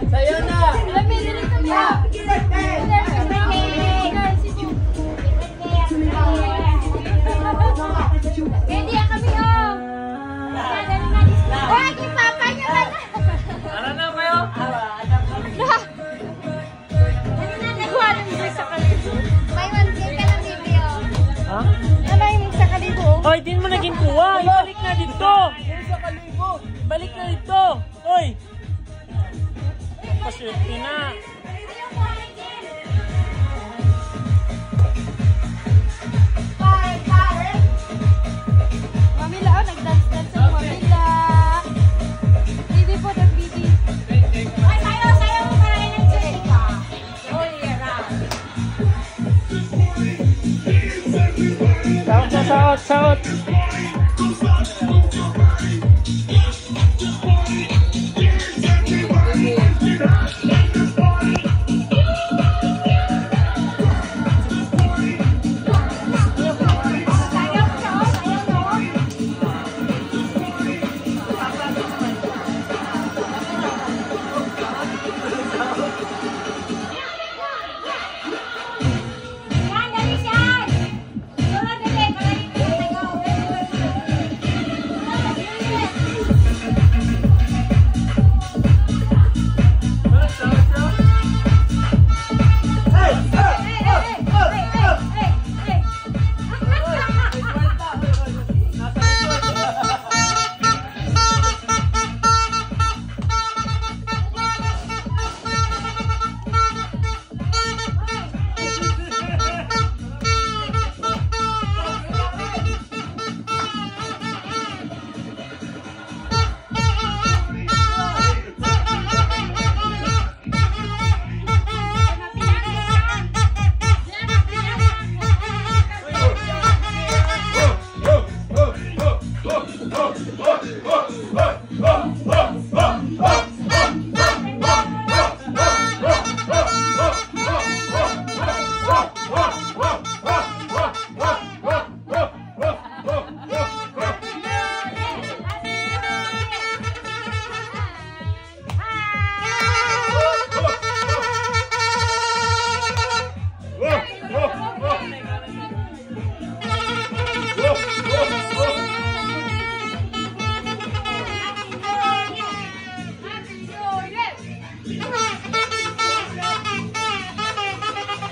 Sa'yo na! Hindi yan kami, oh! Huwag yung papa niya ba na? Ano na kayo? Nagawa ng isa sa kalibo. May 1K ka ng video. Ha? Ano yung sa kalibo? Oy, din mo naging kuha. Balik na dito. Balik na dito. Oy. Paswerte na. Mamila, oh, nag-dance-dance ang Mamila. Bibi po, nag-bibi. Ay, sayo mo para ng Jessica. Oh, yeah. Saot.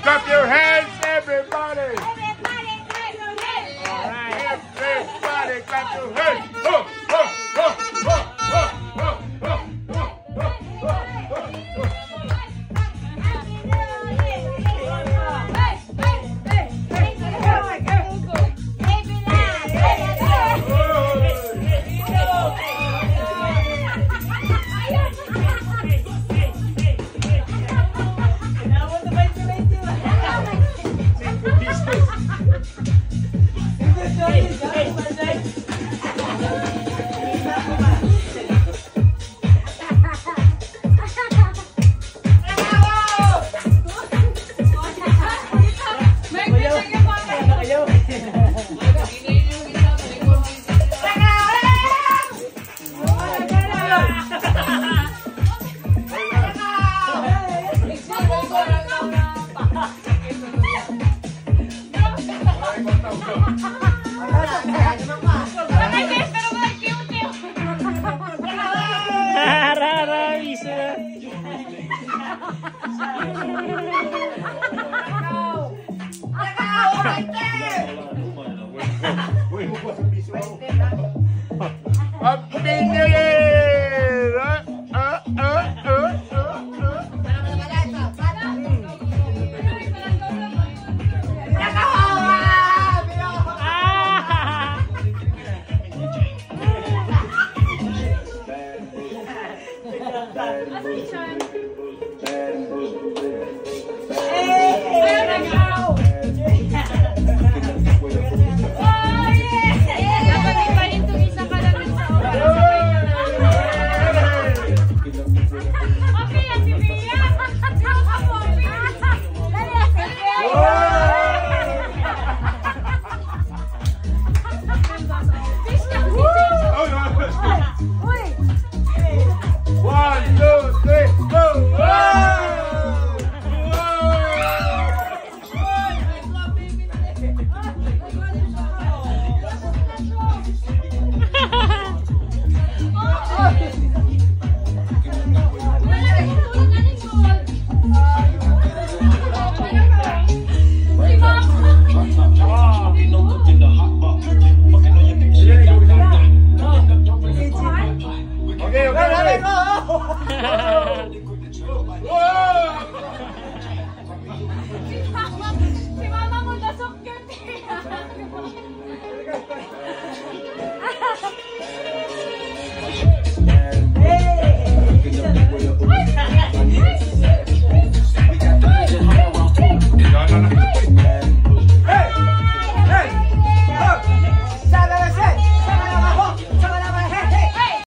Clap your hands, everybody! Everybody, clap your hands! All right, everybody, clap your hands! Ho, ho, ho, ho, ho, ho, ho, ho, Happy New Year! Asan siya?